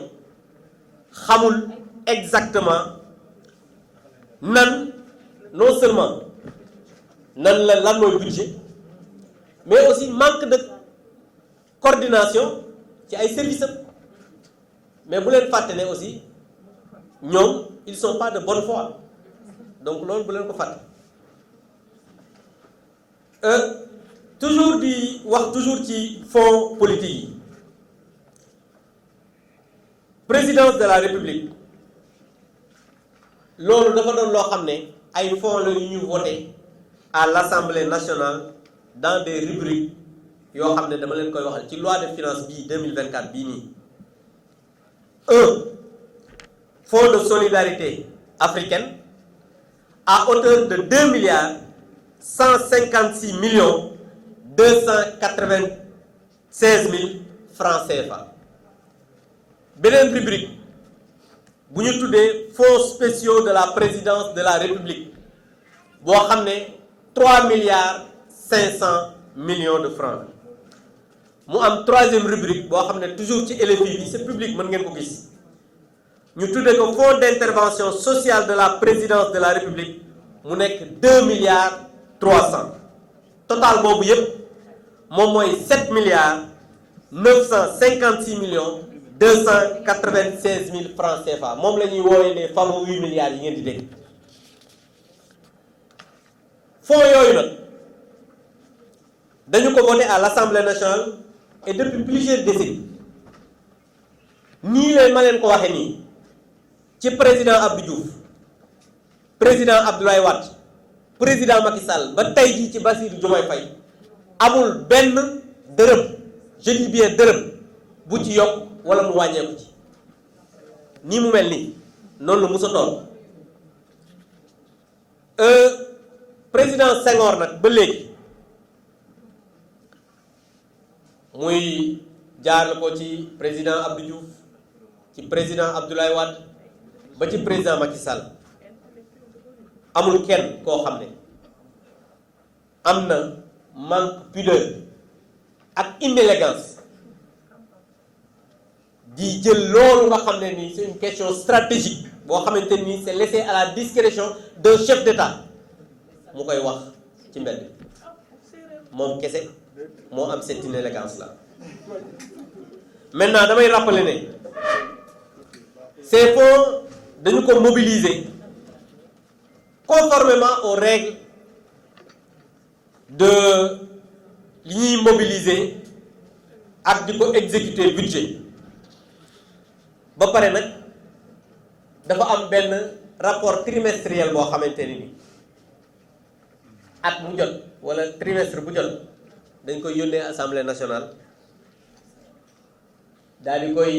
xamul exactement nan non seulement nan la lan mooy budget mais aussi manque de coordination ci ay services am mais bu leen fàtte ne aussi ñoom ils sont pas de bonne foi donc loolu bu leen ko fàtte toujours di wax toujours ci fonds politique yi présidence de la république loolu dafa doon loo xam ne ay fonds la yu ñu voté à l'Assemblée nationale dans des rubriques yoo xam ne dama leen koy waxal ci loi de finances bii 2024 bii nii fonds de solidarité africaine à hauteur de 2 milliards 156 millions 296 mille francs CFA beneen rubrique bu ñu tuddee fonds spéciaux de la présidence de la république boo xam ne 3 milliards 500 millions de francs. mu am troisième rubrique boo xam ne toujours ci LFI bi c'est public mën ngeen ko gis ñu tuddee ko fonds d'intervention sociale de la présidence de la République mu nekk 2 milliards 300 total boobu yépp moom mooy 7 milliards 956 millions 296 000 francs CFA moom la ñuy woowee les fameux 8 milliards yi ngeen di dégg fonds yooyu nag dañu ko voté à l'Assemblée nationale et depuis plusieurs décennies nii leen ma leen ko waxee nii ci président Abdou Diouf président Abdoulaye Wade président Macky Sall ba tey jii ci Bassirou Diomaye Faye amul benn dërëm je dis bien dërëm bu ci yokk wala mu wàññeeku ci nii mu mel nii noonu la musa toll président Senghor nag ba léegi muy jaar ko ci président Abdou Diouf ci président Abdoulaye Wade ba ci président Macky Sall amul kenn koo xam ne am na manque pudeur ak inélégance di jël loolu nga xam ne nii c'est une question stratégique boo xamante nii c'est laissé à la discrétion d'un chef d'État mu koy wax ci mbedd moom kese moo am cette inélégance là maintenant damay rappeler ne ces fonds dañu ko mobiliser conformément aux règles de li ñuy mobiliser ak di ko exécuter budget ba pare nag dafa am benn rapport trimestriel boo xamante ni at mu jot wala trimestre bu jot dañ koy yónnee Assemblée nationale daal di koy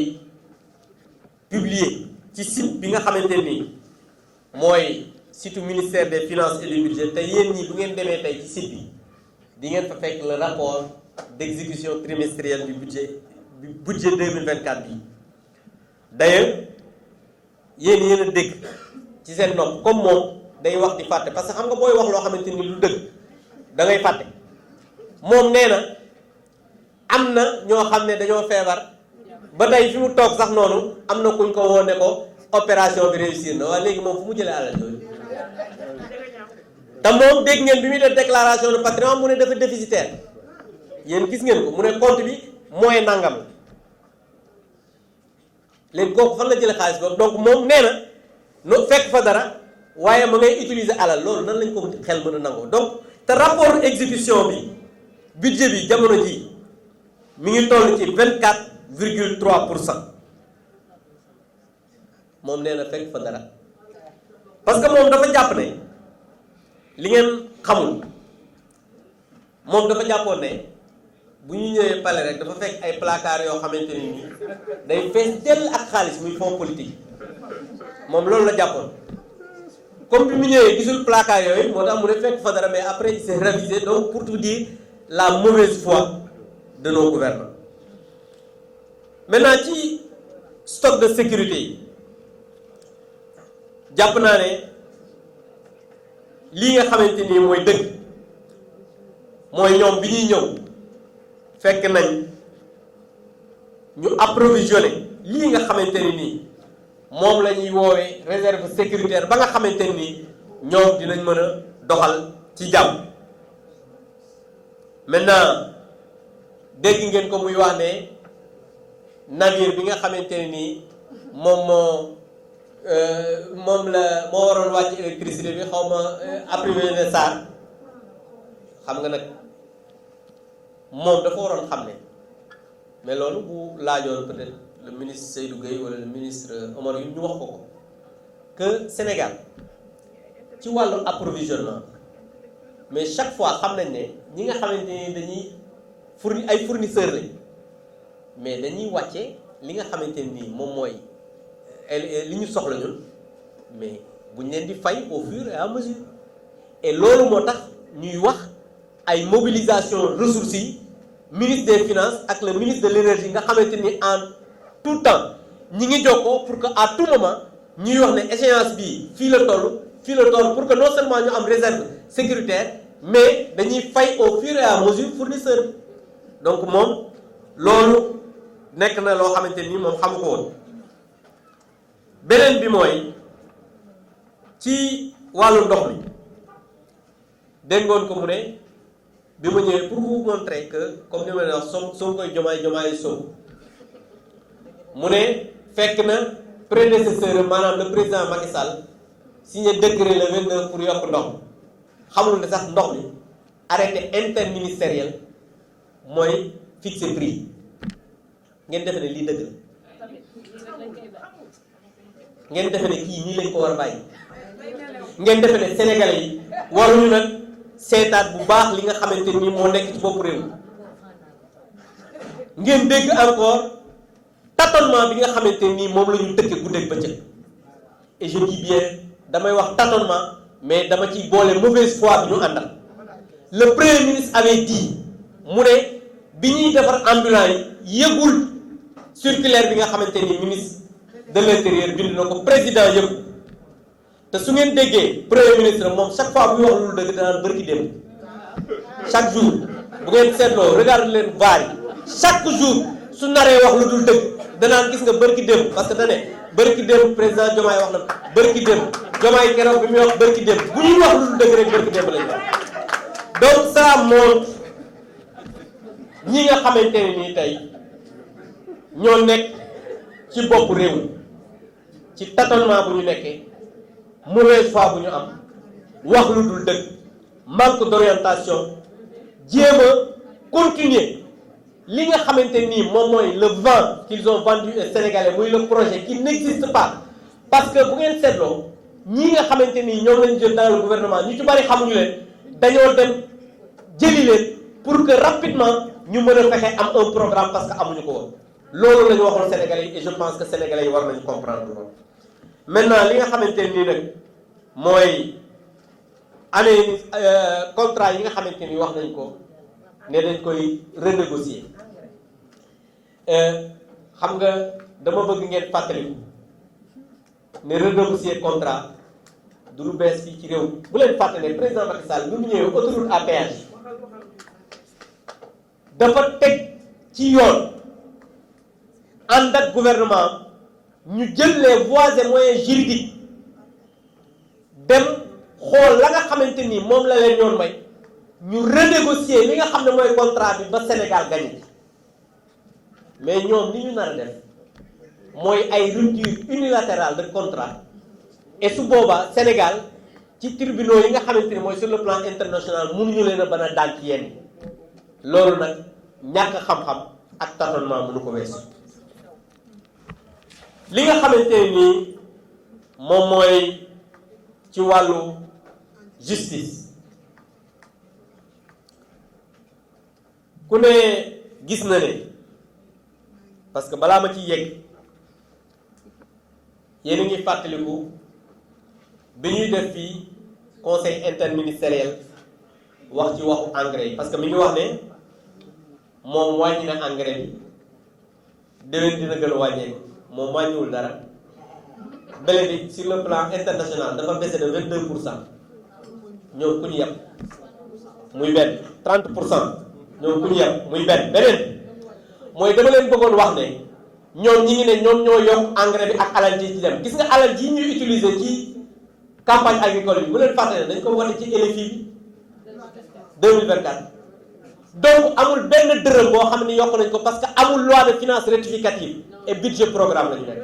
publier ci site bi nga xamante ni mooy site ministère des finances et du budget te yéen ñi bu ngeen demee tey ci site bi di ngeen fa fekk le rapport d'exécution trimestrielle du budget 2024 bi d'ailleurs yéen a dégg ci seen nopp comme moom day wax di fàtte parce que xam nga booy wax loo xamante ni lu dëgg da ngay fàtte moom nee na am na ñoo xam ne dañoo feebar ba tey fi mu toog sax noonu am na kuñ ko woo ne ko opération bi réussir na waaye léegi moom fu mu jëlee alal yooyu te moom dégg ngeen bi muy def déclaration de patrimoine mu ne dafa déficitaire yéen gis ngeen ko mu ne compte bi mooy nangam la léegi kooku fan la jëlee xaalis boobu donc moom nee na no fekk fa dara waaye ma ngay utiliser alal loolu nan lañ ko xel mën a nangoo donc te rapport exécution bi budget bi jamono ji mi ngi toll ci 24,3% moom nee na fekk fa dara parce que moom dafa jàpp ne li ngeen xamul moom dafa jàppoon ne bu ñu ñëwee palais rek dafa fekk ay placards yoo xamante ni nii day fees dell ak xaalis muy fonds politique moom loolu la jàppoon comme bi mu ñëwee gisul placard yooyu moo tax mu ne fekk fa dara mais après il s'est ravisé donc pour tout dire la mauvaise foi de nos gouvernants maintenant ci stock de sécurité yi jàpp naa ne lii nga xamante ni mooy dëgg mooy ñoom bi ñuy ñëw fekk nañ ñu approvisionné lii nga xamante ni nii moom la ñuy woowee réserve sécuritaire ba nga xamante ni ñoom dinañ mën a doxal ci jàmm maintenant dégg ngeen ko muy wax ne navire bi nga xamante ne nii moom moo waroon wàcc électricité bi xaw ma approvisionné SAR xam nga nag moom dafa waroon xam ne mais loolu bu laajoon peut-être le ministre Seydou Gueye wala le ministre Omar Youm ñu wax ko que Sénégal ci wàllu approvisionnement mais chaque fois xam nañ ne ñi nga xamante ni dañuy ay fournisseurs lañ mais dañuy wàcce li nga xamante ni moom mooy li ñu soxla ñun mais buñ leen di fay au fur et à mesure et loolu moo tax ñuy wax ay mobilisation ressources yi ministre des finances ak le ministre de l'énergie nga xamante ni en tout temps ñi ngi jokkoo pour que à tout moment ñuy wax ne échéance bii fii la toll pour que non seulement ñu am réserve sécuritaire mais dañuy fay au fur et à mesure fournisseur donc moom loolu nekk na loo xamante ni moom xamu ko woon. beneen bi mooy ci wàllu ndox mi dégg ngoon ko mu ne bi ma ñëwee pour vous montrer que comme ni ma leen wax Sonko koy Diomaye Sonko mu ne fekk na prédécesseur maanaam le président Macky Sall signé décret le 29 pour yokk ndox mi xamul ne sax ndox mi arrêté interministériel mooy fixer prix ngeen defe ne lii dëgg la ngeen defe ne kii nii lañ ko war a bàyyi ngeen defe ne sénégalais yi waruñu nag seetaat bu baax li nga xamante ni moo nekk ci bopp réew ngeen dégg encore tâtonnement bi nga xamante ni moom la ñu tëkkee guddeeg bëccëg et je dis bien damay wax tâtonnement mais dama ciy boole mauvaise foi bi ñu àndal. Le premier ministre avait dit mu ne bi ñuy defar ambulants yi yëgul circulaire bi nga xamante ni ministre de l'intérieur bind na ko président yëpp te su ngeen déggee premier ministre moom chaque fois bu wax lu dëgg danaan bërki dem chaque jour bu ngeen seetloo regarde leen vaar yi chaque jour su naree wax lu dul dëgg danaan gis nga bërki dem parce que da ne bërki dem président Diomaye wax na bërki dem Diomaye keroog bi muy wax bërki dem bu ñuy wax lu dul dëgg rek bërki dem lañu wax. Donc ça montre ñi nga xamante ne nii tey ñoo nekk ci bopp réew ci tâtonnement bu ñu nekkee mauvaise foi bu ñu am wax lu dul dëgg manque d'orientation jéem a continuer li nga xamante nii moom mooy le vent qu'ils ont vendu aux Sénégalais muy le projet qui n'existe pas parce que bu ngeen seetloo ñi nga xamante nii ñoom lañu jël dans le gouvernement ñu ci bari xamuñu leen dañoo dem jëli leen pour que rapidement ñu mën a fexe am un programme parce que amuñu ko woon loolu la ñu waxoon Sénégalais yi et je pense que Sénégalais yi war nañu comprendre loolu. maintenant li nga xamante nii nag mooy année contrat yi nga xamante ni wax nañ ko ne dañ koy renégocier xam nga dama bëgg ngeen fàttaliku ne renégocier contrat du lu bees fii ci réew bu leen fàtte ne président Macky Sall bi mu ñëwee autoroute à péage dafa teg ci yoon ànd ak gouvernement ñu jël les voies et moyens juridiques dem xool la nga xamante ni moom la leen yoon may ñu renégocier li nga xam ne mooy contrat bi ba Sénégal gagné mais ñoom li ñu nar a def mooy ay rupture unilatérale de contrat et su boobaa Sénégal ci tribunaux yi nga xamante ni mooy sur le plan international mënuñu leen a bana daan ci yenn loolu nag ñàkk xam-xam ak tâtonnement mënu ko weesu li nga xamante ni moom mooy ci wàllu justice ku ne gis na ne parce que balaa ma ci yegg yéen a ngi fàttaliku bi ñuy def fii conseil interministériel wax ci waxu engrais yi parce que mi ngi wax ne moom wàññi na engrais bi déwén dina gën a wàññeeku moom wàññiwul dara blé bi sur le plan international dafa baissé de 22%. ñoom ku ñu yem muy benn 30% ñoom ku ñu yem muy benn beneen mooy dama leen bëggoon wax ne ñoom ñi ngi ne ñoom ñoo yokk engrais bi ak alal ji ci dem gis nga alal ji ñuy utiliser ci campagne agricole bi bu leen fàtte ne dañ ko wote ci LFI bi 2024 donc amul benn dërëm boo xam ne yokk nañ ko parce que amul loi de finances rectificative et budget programme la ñu nekk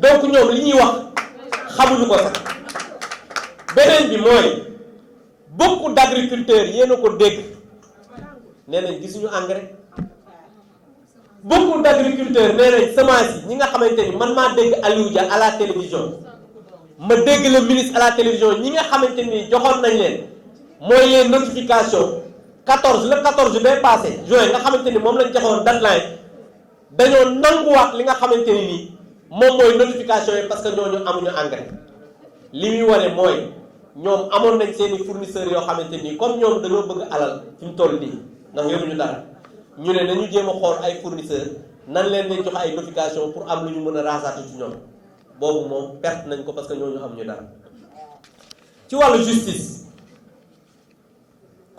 donc ñoom li ñuy wax xamuñu ko sax beneen bi mooy beaucoup d'agriculteurs yéen a ko dégg nee nañ gisuñu engrais beaucoup d'agriculteurs nee nañ semence yi ñi nga xamante ni man maa dégg Aliou Dia à la télévision ma dégg le ministre à la télévision ñi nga xamante ni joxoon nañ leen mooy les notifications 14 le 14 bay passé juin nga xamante ni moom lañ joxoon deadline dañoo nanguwaat li nga xamante ni nii moom mooy notification yi parce que ñooñu amuñu engrais li muy wane mooy ñoom amoon nañ seeni fournisseurs yoo xamante nii comme ñoom dañoo bëgg alal fi mu toll nii ndax yoruñu dara ñu ne nañu jéem a xool ay fournisseurs nan leen nañ jox ay notification pour am lu ñu mën a raasaatu ci ñoom boobu moom perte nañ ko parce que ñooñu amuñu dara ci wàllu justice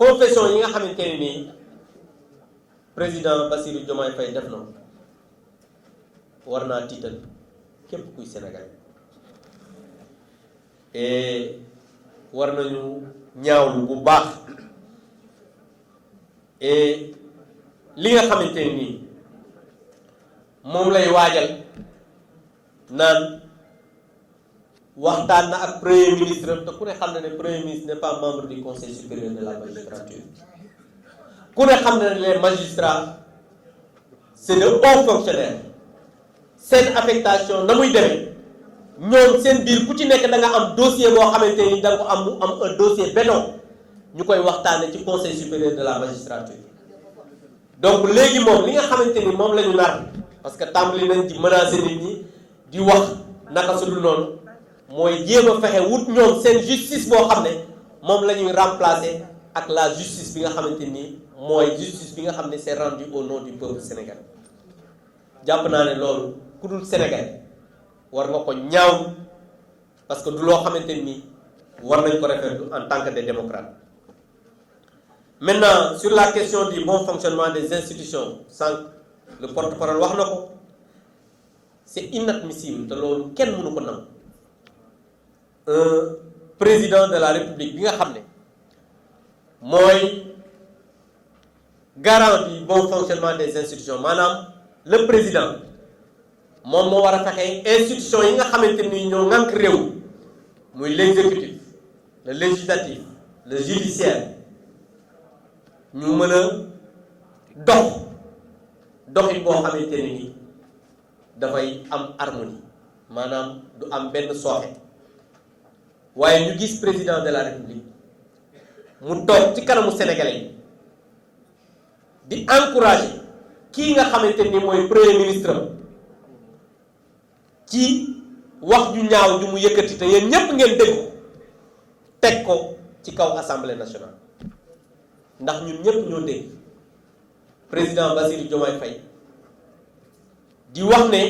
confession yi nga xamante ne nii président Bassirou Diomaye Faye def na war naa tiital képp kuy Sénégal et war nañu ñaawlu bu baax et li nga xamante ne nii moom lay waajal naan waxtaan na ak premier ministre te ku ne xam na ne premier ministre n'est pas membre du conseil supérieur de la magistrature ku ne xam na ne les magistrats c'est de hauts fonctionnaires seen affectation na muy demee ñoom seen biir ku ci nekk da nga am dossier boo xamante ni da nga ko am un dossier béton ñu koy waxtaane ci conseil supérieur de la magistrature donc léegi moom li nga xamante ni moom la ñu nar parce que tàmbali nañ di menacer nit ñi di wax naka su dul noonu mooy jéem a fexe wut ñoom seen justice boo xam ne moom la ñuy remplacer ak la justice bi nga xamante ni mooy justice bi nga xam ne c'est rendu au nom du peuple sénégalais jàpp naa ne loolu ku dul Sénégal war nga ko ñaaw parce que du loo xamante ni war nañ ko rafetlu en tant que des démocrates. Maintenant sur la question du bon fonctionnement des institutions sànq le porte-parole wax na ko c'est inadmissible te loolu kenn mënu ko nam un président de la République bi nga xam ne mooy garant du bon fonctionnement des institutions maanaam le président moom moo war a fexe institution yi nga xamante ni ñoo ŋànk réew muy l'exécutif le législatif le judiciaire ñu mën a doxin boo xamante ne ni dafay am harmonie maanaam du am benn sooxe waaye ñu gis président de la république mu toog ci kanamu sénégalais yi di encourager kii nga xamante ni mooy premier ministre ci wax ju ñaaw ju mu yëkkati te yéen ñépp ngeen dégg ko teg ko ci kaw assemblée nationale ndax ñun ñépp ñoo dégg président Bassirou Diomaye Faye di wax ne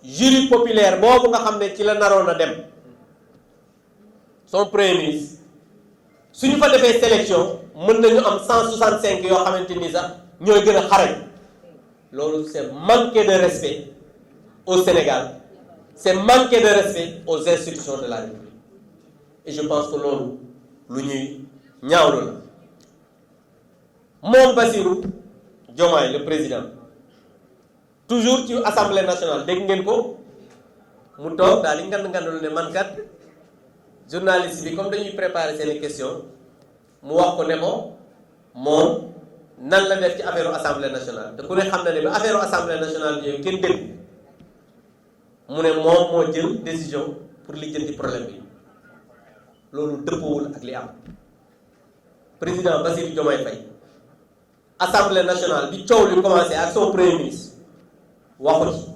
jury populaire boobu nga xam ne ci la naroon a dem son premier ministre suñu fa defee sélection mën nañu am 165 yoo xamante ni sax ñooy gën a xarañ loolu c'est manquer de respect au Sénégal c'est manquer de respect aux institutions de la République et je pense que loolu lu ñuy ñaawlu la moom Bassirou Diomaye le président toujours ci assemblée nationale dégg ngeen ko mu toog daal di ngand ne man kat journaliste bi comme dañuy préparer seeni question mu wax ko ne ko moom nan la def ci affaire assemblée nationale te ku ne xam na ne ba affaire assemblée nationale bi kenn dégg mu ne moom moo jël décision pour lijjanti problème bi loolu dëppoowul ak li am président Bassirou Diomaye Faye assemblée nationale bi coow li commencé ak son premier ministre waxu ci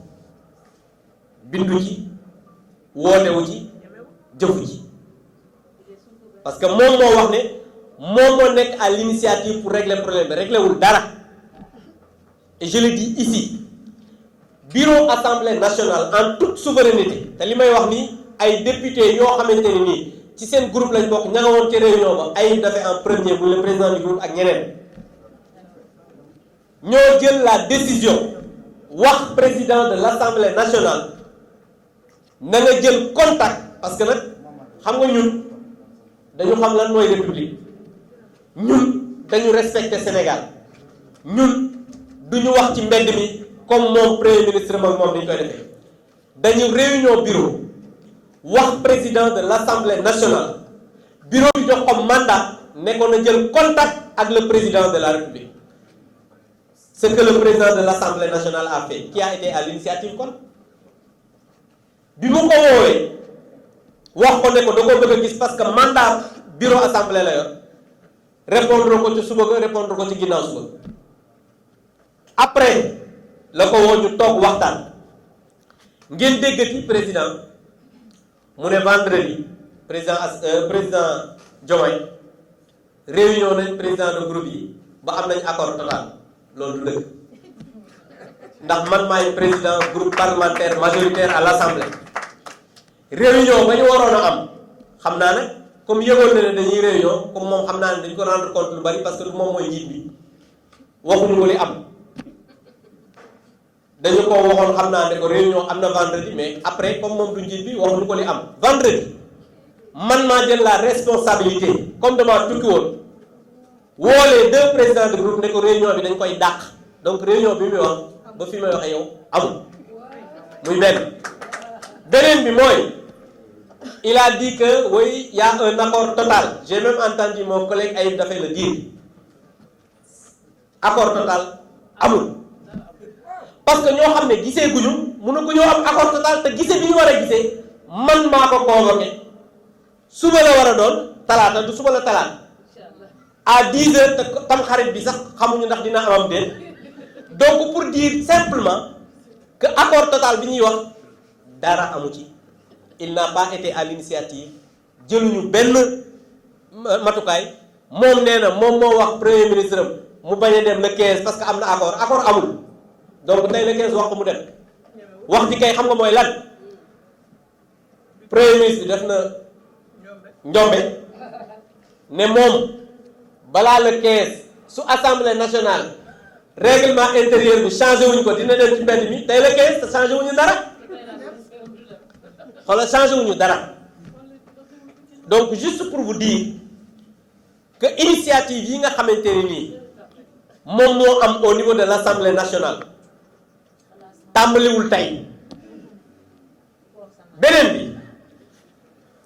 bindu ci wootewu ci jëfu ci parce que moom moo wax ne moom moo nekk à l'initiative pour régler problème bi réglé wul dara et je le dis ici bureau assemblée nationale en toute souveraineté te li may wax ni ay député yoo xamante ne nii ci seen groupe lañ bokk ña nga woon ci réunion ba ay dafay en premier bu le président du groupe ak ñeneen ñoo jël la décision wax président de l'Assemblée nationale na nga jël contact parce que nag xam nga ñun dañu xam lan mooy république ñun dañu respecter Sénégal ñun duñu wax ci mbedd mi comme moom premier ministre moom dañu koy defee dañu réunion bureau wax président de l'Assemblée nationale bureau bi jox ko mandat ne ko na jël contact ak le président de la République ce que le président de l'Assemblée nationale a fait qui a été à l'initiative kon bi mu ko woowee wax ko ne ko da ko bëgg a gis parce que mandat bureau assemblée la yor répondre ko ci suba ga répondre ko ci ginnaaw suba après la ko woo ñu toog waxtaan ngeen déggati président mu ne vendredi président Diomaye réunion nañ président de groupe yi ba am nañ accord total loolu du dëgg ndax man maay président groupe parlementaire majoritaire à l'Assemblée réunion ba ñu waroon a am xam naa nag comme yëgoon na ne dañuy réunion comme moom xam naa ne dañ ko rendre compte lu bari parce que moom mooy njiit bi waxuñu ko li am dañu ko waxoon xam naa ne ko réunion am na vendredi mais après comme moom du njiit bi waxuñu ko li am vendredi man maa jël la responsabilité comme dama tukki woon woo les 2 présidents de groupe ne ko réunion bi dañ koy dàq donc réunion bi muy wax ba fi may waxee yow amul muy beneen bi mooy il a dit que oui il y a un accord total j'ai même entendu mon collègue Ayib Daffé le dire accord total amul parce que ñoo xam ne gisee guñu mënu ko ñoo am accord total te gisee bi ñu war a gisee man maa ko convoqué suba la war a doon talaata du suba la talaata à 10 heures te tam xarit bi sax xamuñu ndax dina amam déet donc pour dire simplement que accord total bi ñuy wax dara amu ci il n'a pas été à l'initiative jëluñu benn matukaay moom nee na moom moo wax premier ministre am mu bañ a dem le 15 parce que am na accord amul donc tey le 15 wax ko mu dem wax ji kay xam nga mooy lan premier ministre bi def na njombe ne moom balaa le 15 su assemblée nationale règlement intérieur bi changé wuñ ko dina dem ci mbedd mi tey le 15 te changé wuñu dara xoolal changé wuñu dara donc juste pour vous dire que initiative yi nga xamante ne nii moom moo am au niveau de l'Assemblée nationale tàmbaliwul tey beneen bi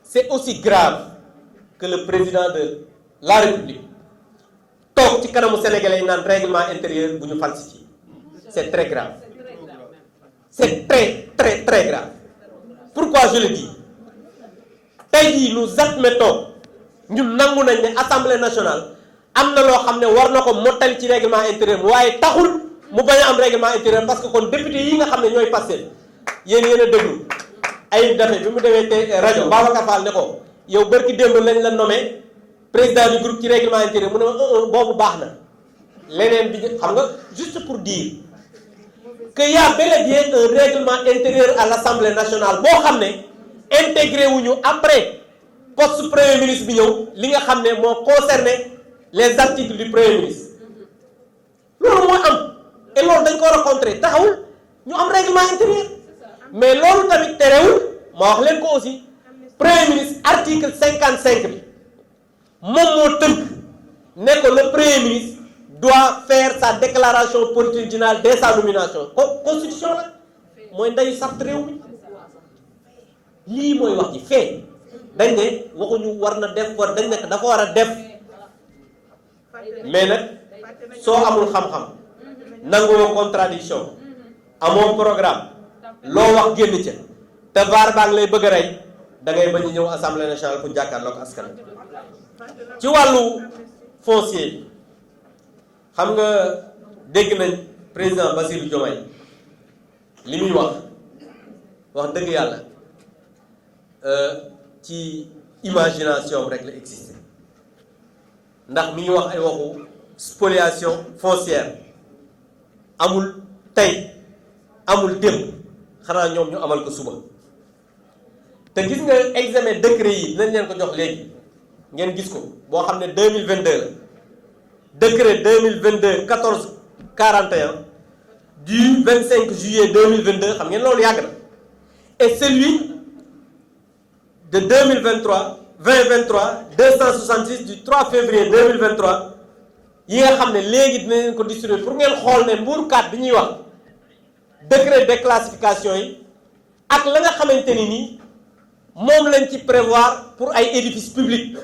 c'est aussi grave que le président de la République toog ci kanamu sénégalais yi naan règlement intérieur bu ñu falsifié c'est très grave c'est très très grave pourquoi je le dis tey jii nous admettons ñun nangu nañ ne assemblée nationale am na loo xam ne war na ko mottali ci règlement intérieur waaye taxul mu bañ a am règlement intérieur parce que kon député yi nga xam ne ñooy passé yéen a déglu Ayib Daffé bi mu demee te rajo Babacar Fall ne ko yow bërki démb lañ la nommé président du groupe ci règlement intérieur mu ne boobu baax na leneen bi xam nga juste pour dire que y a bel et bien un règlement intérieur à l'Assemblée nationale boo xam ne intégré wuñu après poste premier ministre bi ñëw li nga xam ne moo concerné les articles du premier ministre loolu mooy am et loolu dañ ko war a contrer taxawul ñu am règlement intérieur mais loolu tamit terewul ma wax leen ko aussi premier ministre article 55 bi moom moo tënk ne ko le premier ministre doit faire sa déclaration politique générale dès sa nomination constitution la mooy ndeyu sart réew mi lii mooy wax ci fee dañ ne waxuñu war na def war dañ nekk dafa war a def mais nag soo amul xam-xam nangoo contradiction amoo programme loo wax génn ca te vaar baa ngi lay bëgg a rey da ngay bañ a ñëw assemblée nationale pour jàkkaarloog askan ci wàllu foncier bi xam nga dégg nañ président Bassirou Diomaye li muy wax dëgg yàlla ci imagination rek la existé ndax mi ngi wax ay waxu spoliation foncière amul tey amul démb xanaa ñoom ñu amal ko suba te gis nga examen décret yi dinañ leen ko jox léegi ngeen gis ko boo xam ne 2022 la décret 2022 14 41 du 25 juillet 2022 xam ngeen loolu yàgg na et celui de 2023 2023 266 du 3 février 2023 yi nga xam ne léegi dina leen ko distribuer pour ngeen xool ne mbuurkat bi ñuy wax décret déclassification yi ak la nga xamante ni nii moom lañ ci prévoir pour ay édifices publics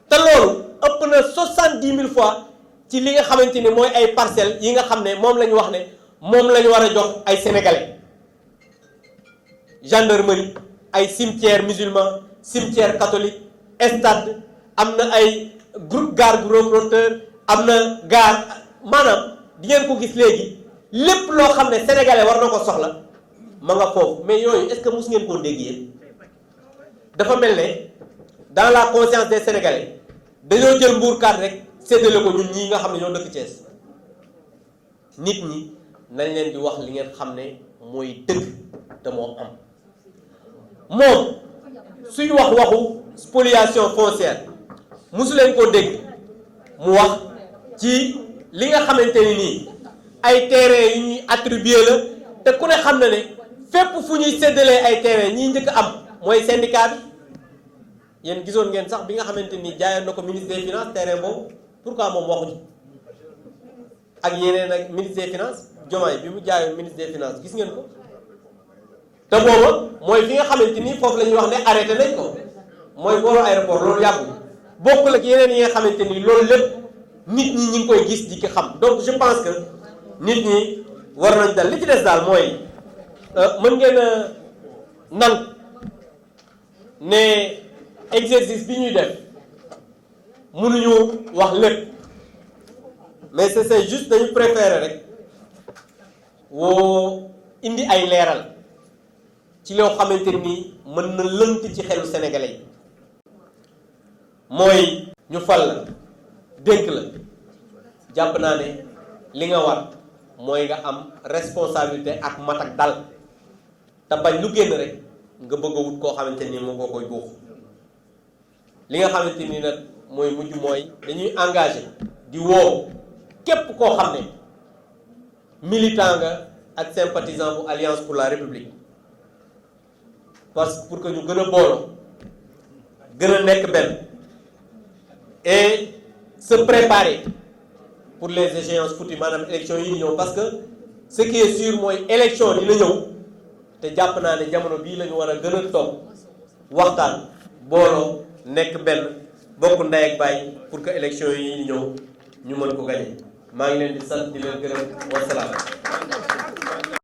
te loolu ëpp na 70 000 fois ci li nga xamante ni mooy ay parcelles yi nga xam ne moom la ñu wax ne moom la ñu war a jox ay sénégalais gendarmerie ay cimetière musulman cimetière catholique stade am na ay groupe gare gros porteur am na gare maanaam di ngeen ko gis léegi lépp loo xam ne sénégalais war na ko soxla ma nga foofu mais yooyu est-ce que mus ngeen koo dégg yéen dafa mel ne dans la conscience des sénégalais dañoo jël mbuurkat rek séddale ko ñun ñii nga xam ne ñoo dëkk Thiès nit ñi nañ leen di wax li ngeen xam ne mooy dëgg te moo am moom suy wax waxu spoliation foncière musu leen koo dégg mu wax ci li nga xamante ni nii ay terrain yu ñuy attribué la te ku ne xam na ne fépp fu ñuy séddalee ay terrain ñiy njëkk am mooy syndicat bi. yéen gisoon ngeen sax bi nga xamante ni jaayoon na ko ministre des finances terrain boobu pourquoi moom waxuñu ak yeneen ak ministre des finances Diomaye bi mu jaayoon ministre des finances gis ngeen ko te booba mooy fi nga xamante ni foofu la ñuy wax ne arrêté nañ ko mooy booru aéroport loolu yàggul bokkul ak yeneen yi nga xamante ni loolu lépp nit ñi ngi koy gis di ko xam donc je pense que nit ñi war nañ dal li ci des daal mooy mën ngeen a nangu ne exercice bi ñuy def mënuñu wax lépp mais c'est juste dañu préférer rek woo indi ay leeral ci loo xamante ni mën na lënt ci xelu sénégalais yi mooy ñu fal la dénk la jàpp naa ne li nga war mooy nga am responsabilité ak mat ak dal te bañ lu génn rek nga bëgg a wut koo xamante ni moom nga koy buux li nga xamante ni nag mooy mujj mooy dañuy engagé di woo képp koo xam ne militant nga ak sympathisant bu Alliance pour la République parce que pour que ñu gën a booloo gën a nekk benn et se préparer pour les échéances futures maanaam élection yi ñëw parce que ce qui est sûr mooy élection dina ñëw te jàpp naa ne jamono bii la ñu war a gën a toog waxtaan booloo nekk benn bokk ndey ak baay pour que élection yi ñëw ñu mën ko gagner maa ngi leen di sant di leen gërëm wasalaam